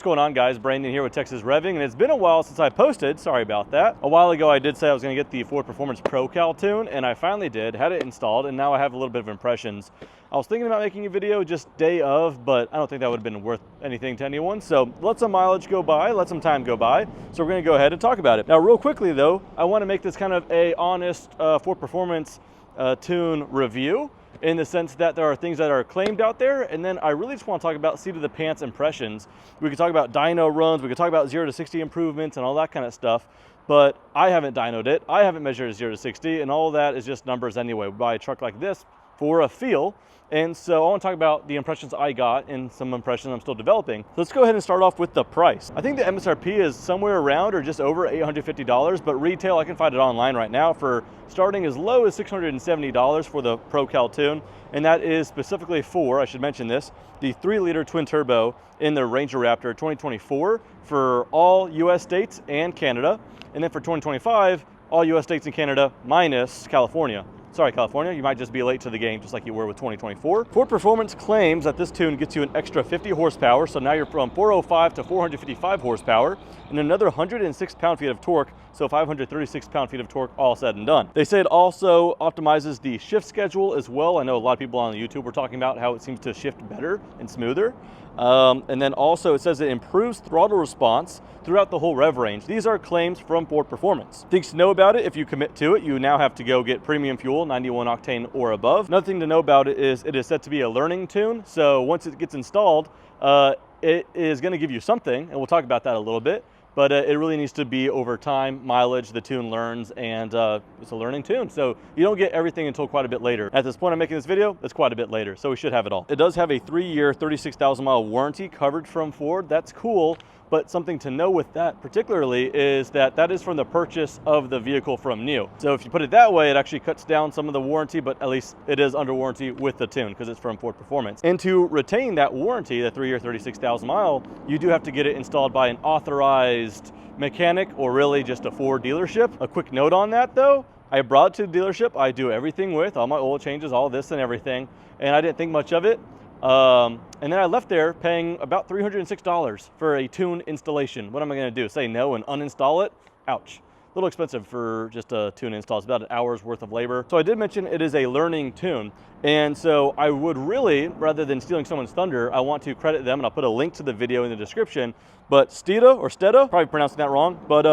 going on, guys? Brandon here with Texas Revving, and it's been a while since I posted. Sorry about that. A while ago I did say I was going to get the Ford Performance ProCal tune, and I finally did, had it installed, and now I have a little bit of impressions. I was thinking about making a video just day of, but I don't think that would have been worth anything to anyone. So let some mileage go by, let some time go by. So we're going to go ahead and talk about it. Now, real quickly though, I want to make this kind of a honest Ford Performance tune review, in the sense that there are things that are claimed out there, and then I really just want to talk about seat of the pants impressions. We could talk about dyno runs, we could talk about 0 to 60 improvements and all that kind of stuff, but I haven't dynoed it, I haven't measured 0 to 60, and all that is just numbers anyway. We buy a truck like this for a feel, and so I want to talk about the impressions I got and some impressions I'm still developing. So let's go ahead and start off with the price. I think the MSRP is somewhere around or just over $850, but retail, I can find it online right now for starting as low as $670 for the ProCal tune, and that is specifically for, I should mention this, the 3-liter twin turbo in the Ranger Raptor 2024 for all US states and Canada, and then for 2025, all US states and Canada minus California. Sorry, California, you might just be late to the game just like you were with 2024. Ford Performance claims that this tune gets you an extra 50 horsepower, so now you're from 405 to 455 horsepower, and another 106 pound-feet of torque, so 536 pound-feet of torque all said and done. They say it also optimizes the shift schedule as well. I know a lot of people on YouTube were talking about how it seems to shift better and smoother. And then also it says it improves throttle response throughout the whole rev range. These are claims from Ford Performance. Things to know about it: if you commit to it, you now have to go get premium fuel, 91 octane or above. Another thing to know about it is said to be a learning tune. So once it gets installed, it is going to give you something, and we'll talk about that a little bit. But it really needs to be over time, mileage, the tune learns, and it's a learning tune. So you don't get everything until quite a bit later. At this point I'm making this video, it's quite a bit later, so we should have it all. It does have a 3-year, 36,000 mile warranty covered from Ford. That's cool, but something to know with that particularly is that is from the purchase of the vehicle from new. So if you put it that way, it actually cuts down some of the warranty, but at least it is under warranty with the tune because it's from Ford Performance. And to retain that warranty, the 3-year, 36,000 mile, you do have to get it installed by an authorized mechanic or really just a Ford dealership. A quick note on that though, I brought it to the dealership, I do everything with, all my oil changes, all this and everything, and I didn't think much of it. And then I left there paying about $306 for a tune installation. What am I going to do? Say no and uninstall it? Ouch. A little expensive for just a tune install. It's about an hour's worth of labor. So I did mention it is a learning tune. And so I would really, rather than stealing someone's thunder, I want to credit them, and I'll put a link to the video in the description. But Steda, probably pronouncing that wrong, but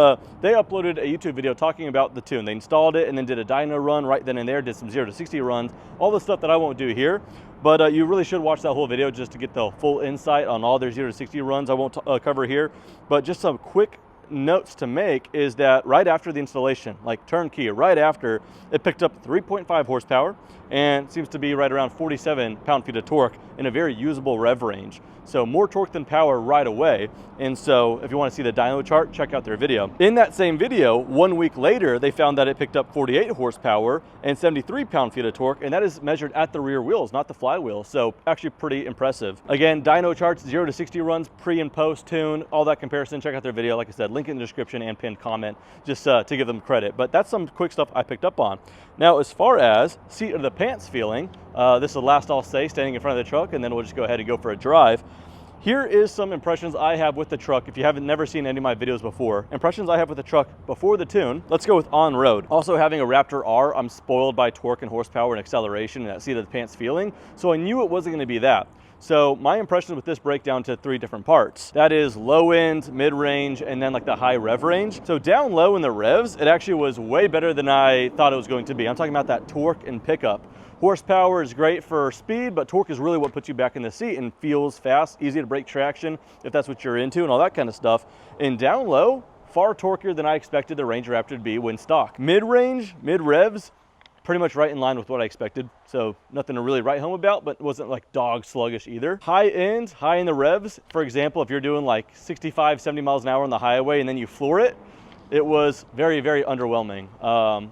they uploaded a YouTube video talking about the tune. They installed it and then did a dyno run right then and there, did some 0 to 60 runs, all the stuff that I won't do here. But you really should watch that whole video just to get the full insight on all their 0 to 60 runs. I won't cover here, but just some quick notes to make is that right after the installation, like turnkey, right after, it picked up 3.5 horsepower and seems to be right around 47 pound-feet of torque in a very usable rev range. So more torque than power right away. And so if you want to see the dyno chart, check out their video. In that same video, 1 week later, they found that it picked up 48 horsepower and 73 pound-feet of torque, and that is measured at the rear wheels, not the flywheel. So actually pretty impressive. Again, dyno charts, 0 to 60 runs, pre and post tune, all that comparison. Check out their video. Like I said, link in the description and pinned comment, just to give them credit. But that's some quick stuff I picked up on. Now, as far as seat of the pants feeling, this is the last I'll say standing in front of the truck, and then we'll just go ahead and go for a drive. Here is some impressions I have with the truck. If you haven't never seen any of my videos before, impressions I have with the truck before the tune. Let's go with on road. Also, having a Raptor R, I'm spoiled by torque and horsepower and acceleration and that seat of the pants feeling, so I knew it wasn't going to be that. So my impressions with this break down to 3 different parts. That is low end, mid range, and then like the high rev range. So down low in the revs, it actually was way better than I thought it was going to be. I'm talking about that torque and pickup. Horsepower is great for speed, but torque is really what puts you back in the seat and feels fast, easy to break traction if that's what you're into and all that kind of stuff. And down low, far torquier than I expected the Ranger Raptor to be when stock. Mid-range, mid-revs, pretty much right in line with what I expected. So nothing to really write home about, but it wasn't like dog sluggish either. High end, high in the revs. For example, if you're doing like 65, 70 miles an hour on the highway and then you floor it, it was very, very underwhelming.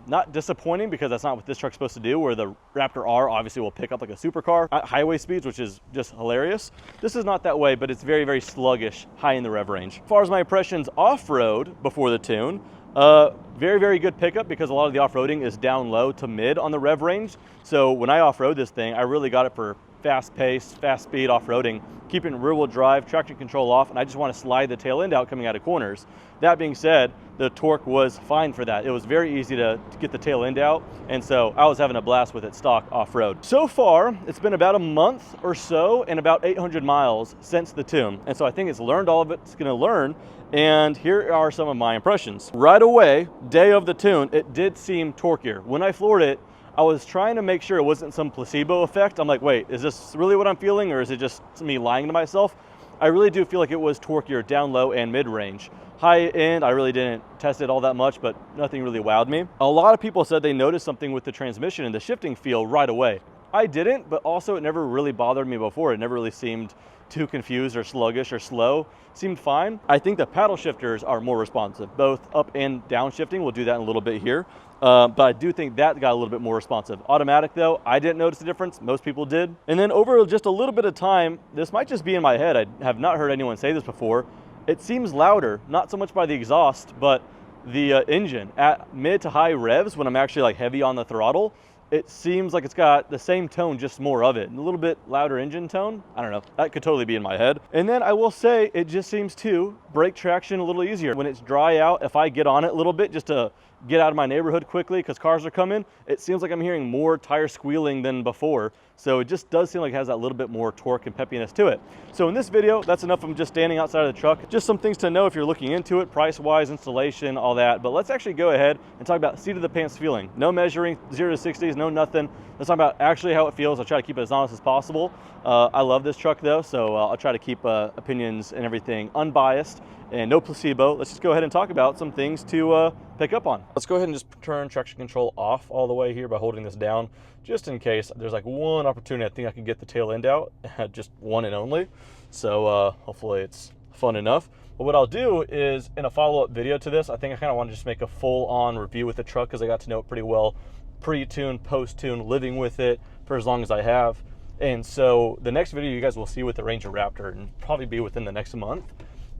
Not disappointing because that's not what this truck's supposed to do, where the Raptor R obviously will pick up like a supercar at highway speeds, which is just hilarious. This is not that way, but it's very, very sluggish, high in the rev range. As far as my impressions off-road before the tune, very, very good pickup because a lot of the off-roading is down low to mid on the rev range. So when I off-road this thing, I really got it for fast pace, fast speed off-roading, keeping rear-wheel drive, traction control off, and I just want to slide the tail end out coming out of corners. That being said, the torque was fine for that. It was very easy to get the tail end out, and so I was having a blast with it stock off-road. So far, it's been about a month or so and about 800 miles since the tune, and so I think it's learned all of it's going to learn, and here are some of my impressions. Right away, day of the tune, it did seem torquier. When I floored it, I was trying to make sure it wasn't some placebo effect. I'm like, wait, is this really what I'm feeling, or is it just me lying to myself? I really do feel like it was torquier down low and mid-range. High end, I really didn't test it all that much, but nothing really wowed me. A lot of people said they noticed something with the transmission and the shifting feel right away. I didn't, but also it never really bothered me before. It never really seemed too confused or sluggish or slow. Seemed fine. I think the paddle shifters are more responsive, both up and down shifting. We'll do that in a little bit here. But I do think that got a little bit more responsive. Automatic though, I didn't notice the difference. Most people did. And then over just a little bit of time, this might just be in my head. I have not heard anyone say this before. It seems louder, not so much by the exhaust, but the engine. At mid to high revs, when I'm actually like heavy on the throttle, it seems like it's got the same tone, just more of it. A little bit louder engine tone. I don't know, that could totally be in my head. And then I will say, it just seems to brake traction a little easier. When it's dry out, if I get on it a little bit just to get out of my neighborhood quickly because cars are coming, it seems like I'm hearing more tire squealing than before. So it just does seem like it has that little bit more torque and peppiness to it. So in this video, that's enough of them just standing outside of the truck. Just some things to know if you're looking into it, price-wise, installation, all that. But let's actually go ahead and talk about seat of the pants feeling. No measuring, 0 to 60s, no nothing. Let's talk about actually how it feels. I'll try to keep it as honest as possible. I love this truck though, so I'll try to keep opinions and everything unbiased and no placebo. Let's just go ahead and talk about some things to pick up on. Let's go ahead and just turn traction control off all the way here by holding this down, just in case there's like one opportunity I think I can get the tail end out, just one and only. So hopefully it's fun enough. But what I'll do is in a follow-up video to this, I think I kind of want to just make a full-on review with the truck because I got to know it pretty well, pre-tune, post-tune, living with it for as long as I have. And so the next video you guys will see with the Ranger Raptor, and probably be within the next month,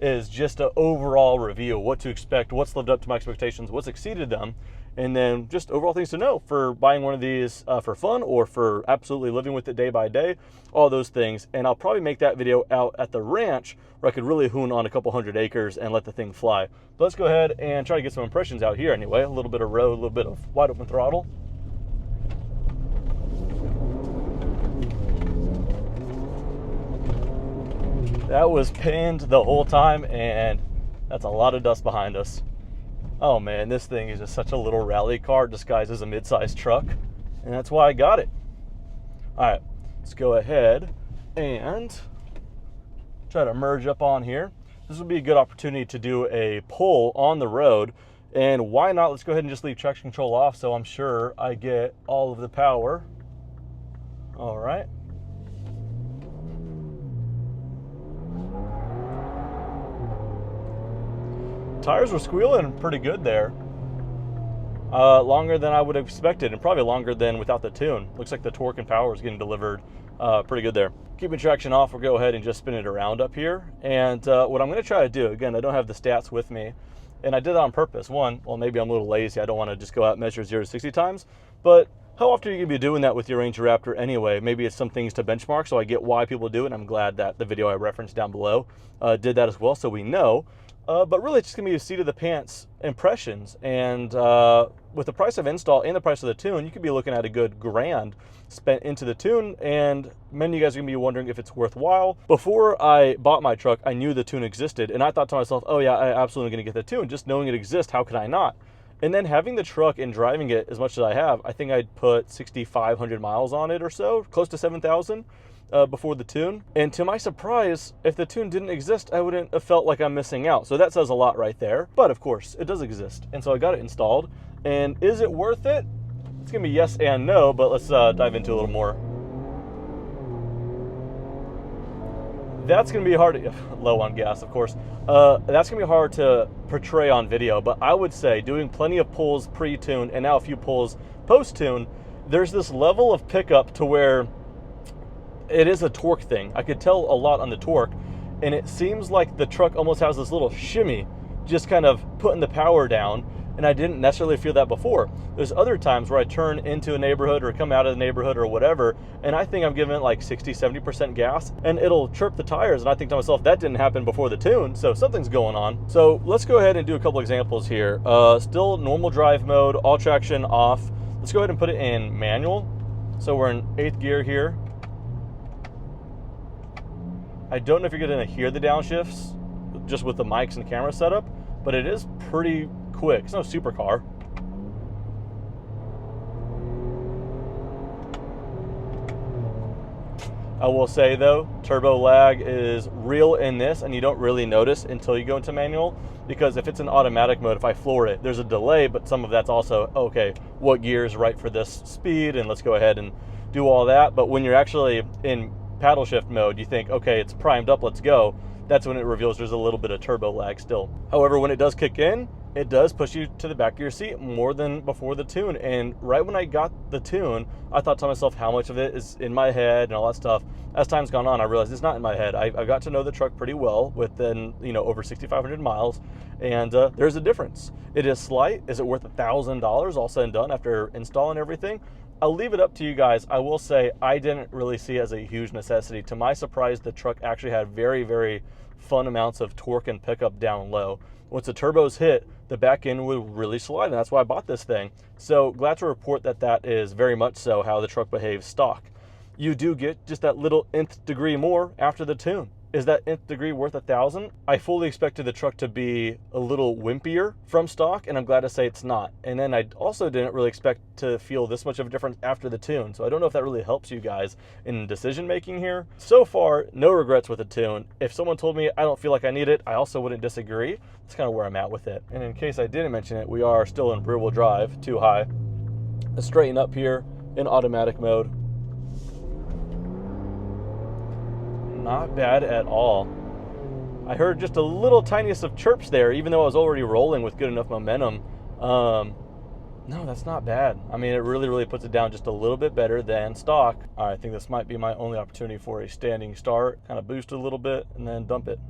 is just an overall review of what to expect, what's lived up to my expectations, what's exceeded them, and then just overall things to know for buying one of these for fun or for absolutely living with it day by day, all those things. And I'll probably make that video out at the ranch where I could really hoon on a couple hundred acres and let the thing fly. But let's go ahead and try to get some impressions out here anyway. A little bit of road, a little bit of wide open throttle. That was pinned the whole time, and that's a lot of dust behind us. Oh man, this thing is just such a little rally car disguised as a mid-sized truck, and that's why I got it. All right, let's go ahead and try to merge up on here. This would be a good opportunity to do a pull on the road, and why not? Let's go ahead and just leave traction control off so I'm sure I get all of the power. All right. Tires were squealing pretty good there. Longer than I would have expected, and probably longer than without the tune. Looks like the torque and power is getting delivered pretty good there. Keeping traction off, we'll go ahead and just spin it around up here. And what I'm gonna try to do, again, I don't have the stats with me, and I did that on purpose. One, well, maybe I'm a little lazy. I don't wanna just go out and measure 0 to 60 times, but how often are you gonna be doing that with your Ranger Raptor anyway? Maybe it's some things to benchmark, so I get why people do it, and I'm glad that the video I referenced down below did that as well, so we know. But really, it's just going to be a seat of the pants impressions. And with the price of install and the price of the tune, you could be looking at a good $1,000 spent into the tune. And many of you guys are going to be wondering if it's worthwhile. Before I bought my truck, I knew the tune existed. And I thought to myself, oh yeah, I absolutely going to get the tune. Just knowing it exists, how could I not? And then having the truck and driving it as much as I have, I think I'd put 6,500 miles on it or so, close to 7,000. Before the tune. And to my surprise, if the tune didn't exist, I wouldn't have felt like I'm missing out. So that says a lot right there. But of course, it does exist. And so I got it installed. And is it worth it? It's gonna be yes and no, but let's dive into a little more. That's gonna be hard to, low on gas, of course. That's gonna be hard to portray on video, but I would say doing plenty of pulls pre-tune and now a few pulls post-tune, there's this level of pickup to where it is a torque thing. I could tell a lot on the torque, and it seems like the truck almost has this little shimmy, just kind of putting the power down, and I didn't necessarily feel that before. There's other times where I turn into a neighborhood or come out of the neighborhood or whatever, and I think I'm giving it like 60-70% gas, and it'll chirp the tires, and I think to myself, that didn't happen before the tune, so something's going on. So let's go ahead and do a couple examples here. Still normal drive mode, all traction off. Let's go ahead and put it in manual. So we're in 8th gear here. I don't know if you're gonna hear the downshifts just with the mics and camera setup, but it is pretty quick. It's no supercar. I will say though, turbo lag is real in this, and you don't really notice until you go into manual, because if it's in automatic mode, if I floor it, there's a delay, but some of that's also, okay, what gear is right for this speed, and let's go ahead and do all that. But when you're actually in paddle shift mode, you think, okay, it's primed up, let's go. That's when it reveals there's a little bit of turbo lag still. However, when it does kick in, it does push you to the back of your seat more than before the tune. And right when I got the tune, I thought to myself how much of it is in my head and all that stuff. As time's gone on, I realized it's not in my head. I got to know the truck pretty well within, over 6,500 miles, and there's a difference. It is slight. Is it worth $1,000 all said and done after installing everything? I'll leave it up to you guys. I will say I didn't really see it as a huge necessity. To my surprise, the truck actually had very, very fun amounts of torque and pickup down low. Once the turbos hit, the back end would really slide, and that's why I bought this thing. So glad to report that that is very much so how the truck behaves stock. You do get just that little nth degree more after the tune. Is that nth degree worth $1,000? I fully expected the truck to be a little wimpier from stock, and I'm glad to say it's not. And then I also didn't really expect to feel this much of a difference after the tune. So I don't know if that really helps you guys in decision making here. So far, no regrets with the tune. If someone told me I don't feel like I need it, I also wouldn't disagree. That's kind of where I'm at with it. And in case I didn't mention it, we are still in rear wheel drive, too high. Let's straighten up here in automatic mode. Not bad at all. I heard just a little tiniest of chirps there, even though I was already rolling with good enough momentum. No, that's not bad. I mean, it really, really puts it down just a little bit better than stock. All right, I think this might be my only opportunity for a standing start. Kind of boost it a little bit and then dump it.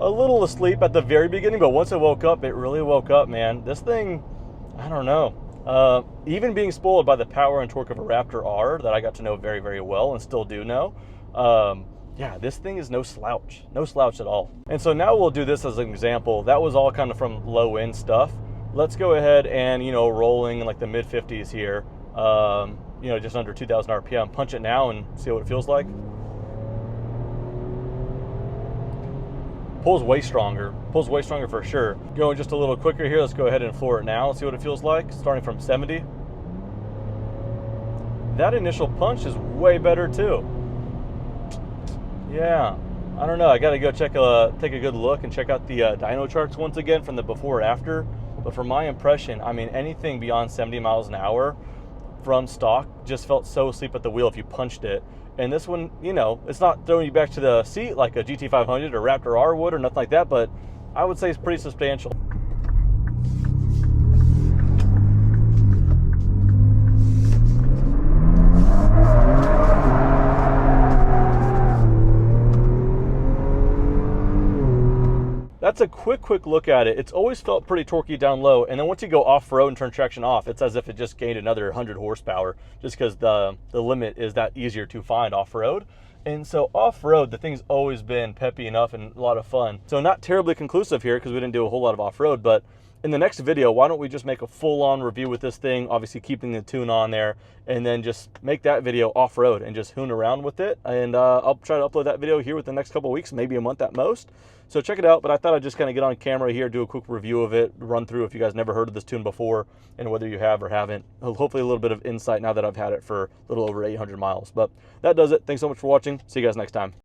A little asleep at the very beginning, but once I woke up, it really woke up, man. This thing, I don't know. Even being spoiled by the power and torque of a Raptor R that I got to know very, very well and still do know, yeah, this thing is no slouch at all. And so now we'll do this as an example. That was all kind of from low end stuff. Let's go ahead and, rolling in like the mid 50s here, just under 2,000 RPM. Punch it now and see what it feels like. Pulls way stronger for sure. Going just a little quicker here. Let's go ahead and floor it now. Let's see what it feels like, starting from 70. That initial punch is way better too. Yeah, I don't know. I got to go take a good look and check out the dyno charts once again from the before or after. But from my impression, I mean, anything beyond 70 miles an hour from stock just felt so asleep at the wheel if you punched it. And this one, it's not throwing you back to the seat like a GT500 or Raptor R would or nothing like that, but I would say it's pretty substantial. That's a quick look at it. It's always felt pretty torquey down low, and then once you go off-road and turn traction off, it's as if it just gained another 100 horsepower, just because the limit is that easier to find off-road. And so off-road, the thing's always been peppy enough and a lot of fun. So not terribly conclusive here because we didn't do a whole lot of off-road, but in the next video, why don't we just make a full-on review with this thing, obviously keeping the tune on there, and then just make that video off-road and just hoon around with it. And I'll try to upload that video here within the next couple of weeks, maybe a month at most. So check it out, but I thought I'd just kind of get on camera here, do a quick review of it, run through if you guys never heard of this tune before, and whether you have or haven't. Hopefully a little bit of insight now that I've had it for a little over 800 miles. But that does it. Thanks so much for watching. See you guys next time.